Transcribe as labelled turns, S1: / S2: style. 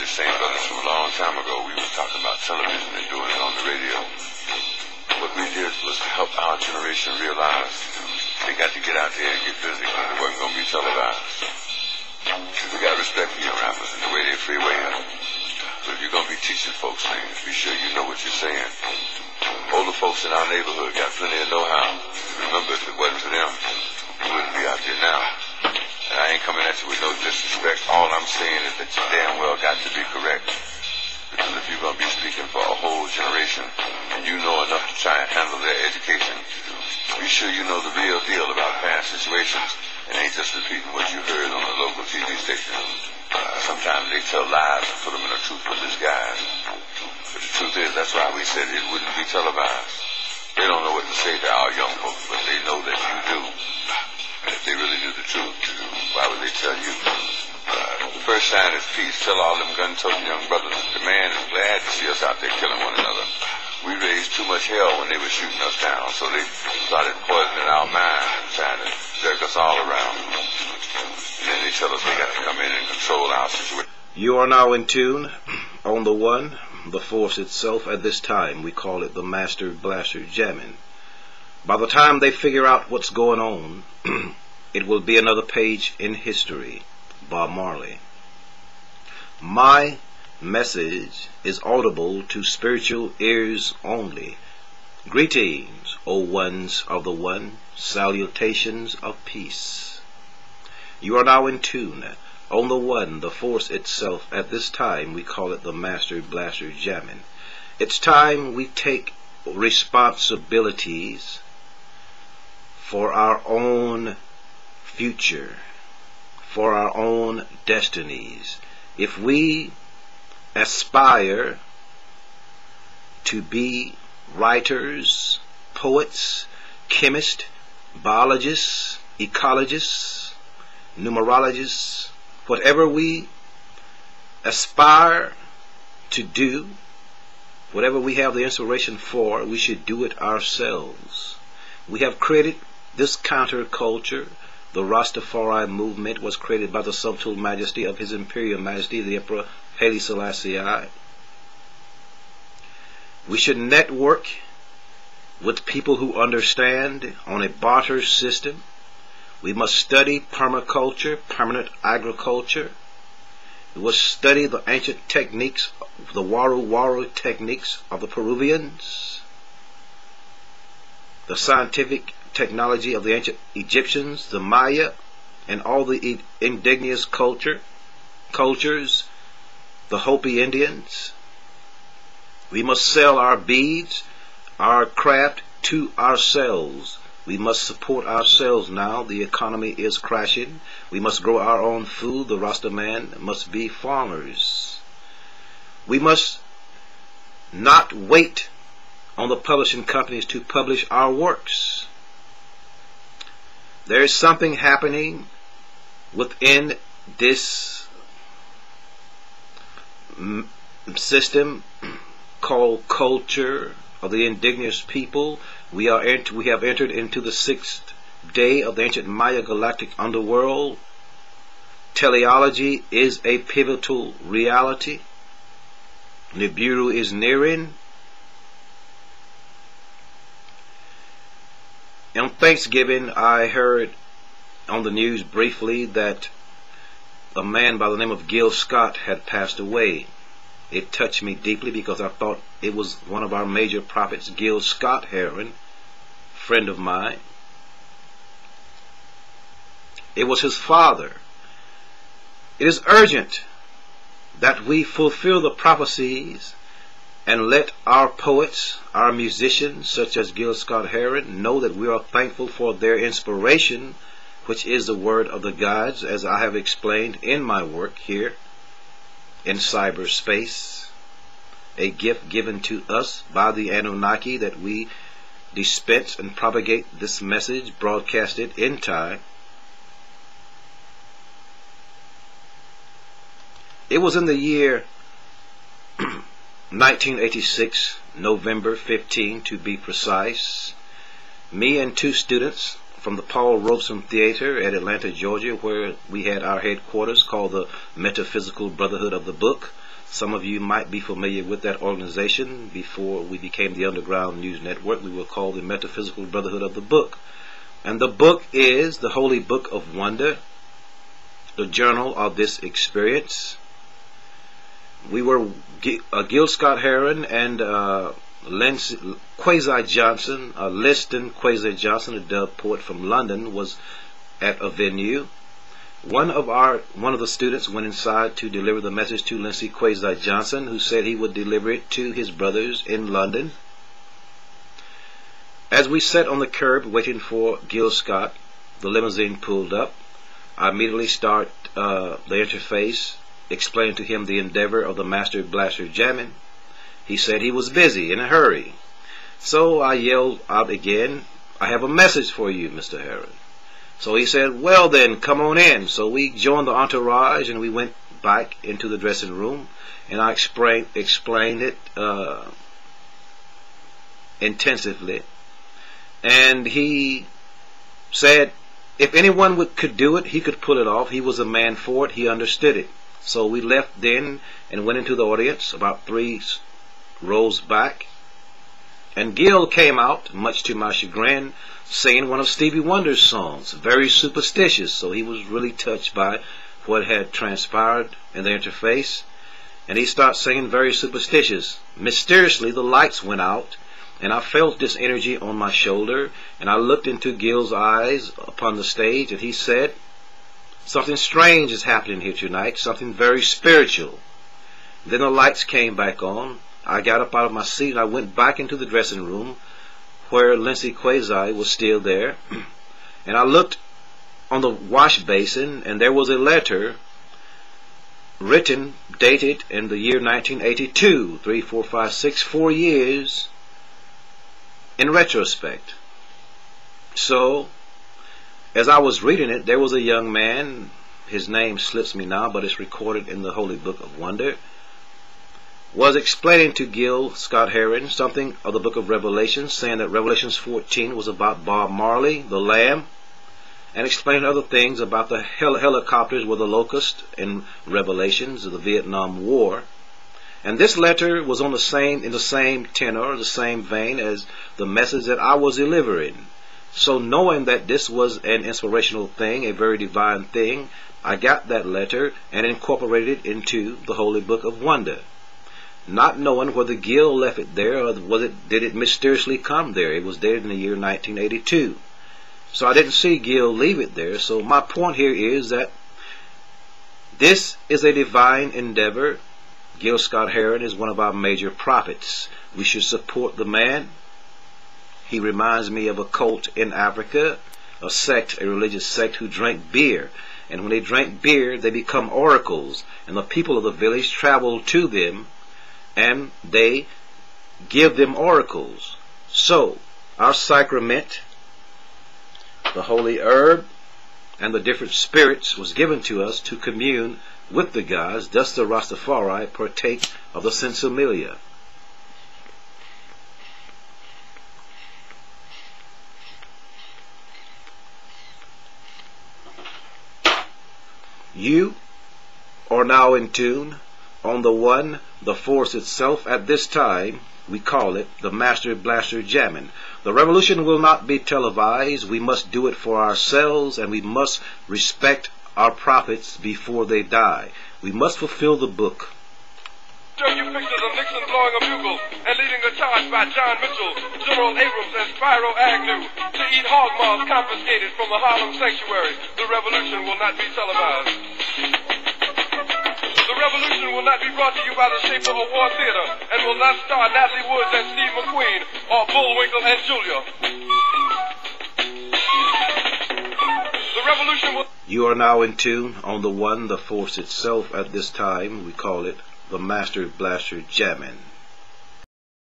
S1: same brothers from a long time ago. We were talking about television and doing it on the radio. What we did was to help our generation realize they got to get out there and get busy because it wasn't going to be televised. We got respect for your rappers and the way they freeway up. But if you're going to be teaching folks things, be sure you know what you're saying. Older folks in our neighborhood got plenty of know-how. Remember, if it wasn't for them, you wouldn't be out there now. And I ain't coming at you with no disrespect. All I'm saying is that you damn well got to be correct. Because if you're going to be speaking for a whole generation and you know enough to try and handle their education, be sure you know the real deal about past situations and ain't just repeating what you heard on the local TV station. Sometimes they tell lies and put them in a truthful disguise. But the truth is, that's why we said it wouldn't be televised. They don't know what to say to our young folks, but they know that you do. And if they really knew the truth, why would they tell you? The first sign is peace. Tell all them gun-toting young brothers that the man is glad to see us out there killing one another. We raised too much hell when they were shooting us down, so they started poisoning our minds and trying to jerk us all around. And then they tell us they got to come in and control our situation.
S2: You are now in tune on the one, the force itself. At this time, we call it the Master Blaster Jamming. By the time they figure out what's going on, it will be another page in history. Bob Marley. My message is audible to spiritual ears only. Greetings, O ones of the one, salutations of peace. You are now in tune on the one, the force itself. At this time, we call it the Master Blaster Jamming. It's time we take responsibilities for our own future, for our own destinies. If we aspire to be writers, poets, chemists, biologists, ecologists, numerologists, whatever we aspire to do, whatever we have the inspiration for, we should do it ourselves. We have created this counterculture. The Rastafari movement was created by the subtle majesty of His Imperial Majesty, the Emperor Haile Selassie. We should network with people who understand on a barter system. We must study permaculture, permanent agriculture. We must study the ancient techniques, the waru techniques of the Peruvians, the scientific technology of the ancient Egyptians, the Maya, and all the indigenous cultures, the Hopi Indians. We must sell our beads, our craft to ourselves. We must support ourselves now. The economy is crashing. We must grow our own food. The Rasta man must be farmers. We must not wait on the publishing companies to publish our works. There is something happening within this system called culture of the indigenous people. We have entered into the 6th day of the ancient Maya galactic underworld. Teleology is a pivotal reality. Nibiru is nearing. On Thanksgiving, I heard on the news briefly that a man by the name of Gill Scott had passed away. It touched me deeply because I thought it was one of our major prophets, Gill Scott-Heron, friend of mine. It was his father. It is urgent that we fulfill the prophecies and let our poets, our musicians, such as Gill Scott-Heron, know that we are thankful for their inspiration, which is the word of the gods, as I have explained in my work here in cyberspace, a gift given to us by the Anunnaki that we dispense and propagate this message, broadcast it in time. It was in the year 1986, November 15 to be precise. Me and 2 students from the Paul Robeson Theater at Atlanta, Georgia, where we had our headquarters, called the Metaphysical Brotherhood of the Book, Some of you might be familiar with that organization. Before we became the Underground News Network, we were called the Metaphysical Brotherhood of the Book. And the book is the Holy Book of Wonder, the journal of this experience. We were Gill Scott-Heron and Kwesi Johnson, Liston Kwesi Johnson, a dove poet from London, was at a venue. One of the students went inside to deliver the message to Liston Kwesi Johnson, who said he would deliver it to his brothers in London. As we sat on the curb waiting for Gill Scott, the limousine pulled up. I immediately start the interface, explained to him the endeavor of the Master Blaster jamming. He said he was busy, in a hurry. So I yelled out again, "I have a message for you, Mr. Heron." So he said, "Well then, come on in." So we joined the entourage and we went back into the dressing room, and I explained it intensively. And he said if anyone could do it, he could pull it off. He was a man for it. He understood it. So we left then and went into the audience about 3 rows back. And Gill came out, much to my chagrin, singing one of Stevie Wonder's songs, very superstitious. So he was really touched by what had transpired in the interface. And he started singing very superstitious. Mysteriously, the lights went out, and I felt this energy on my shoulder, and I looked into Gill's eyes upon the stage, and he said, "Something strange is happening here tonight, something very spiritual." Then the lights came back on. I got up out of my seat, and I went back into the dressing room, where Liston Kwesi was still there, and I looked on the wash basin, and there was a letter written, dated in the year 1982, 3, 4, 5, 6, 4 years, in retrospect. So, as I was reading it, there was a young man, his name slips me now, but it's recorded in the Holy Book of Wonder, was explaining to Gill Scott-Heron something of the book of Revelation, saying that Revelations 14 was about Bob Marley, the Lamb, and explaining other things about the helicopters were the locusts in Revelations of the Vietnam War. And this letter was in the same tenor, the same vein as the message that I was delivering. So knowing that this was an inspirational thing, a very divine thing, I got that letter and incorporated it into the Holy Book of Wonder. Not knowing whether Gill left it there or did it mysteriously come there. It was dated in the year 1982. So I didn't see Gill leave it there. So my point here is that this is a divine endeavor. Gill Scott-Heron is one of our major prophets. We should support the man. He reminds me of a cult in Africa, a sect, a religious sect who drank beer. And when they drank beer, they become oracles. And the people of the village travel to them, and they give them oracles. So, our sacrament, the holy herb, and the different spirits was given to us to commune with the gods. Thus the Rastafari partake of the sensimilia. You are now in tune on the one, the force itself. At this time, we call it the Master Blaster jamming. The revolution will not be televised. We must do it for ourselves, and we must respect our prophets before they die. We must fulfill the book.
S3: Show you pictures of Nixon blowing a bugle and leading a charge by John Mitchell, General Abrams, and Spyro Agnew to eat hog maws confiscated from the Harlem sanctuary. The revolution will not be televised. The revolution will not be brought to you by the Schaefer Award Theater and will not star Natalie Woods and Steve McQueen or Bullwinkle and Julia. The revolution will...
S2: You are now in tune on the one, the force itself. At this time, we call it the Master Blaster jamming.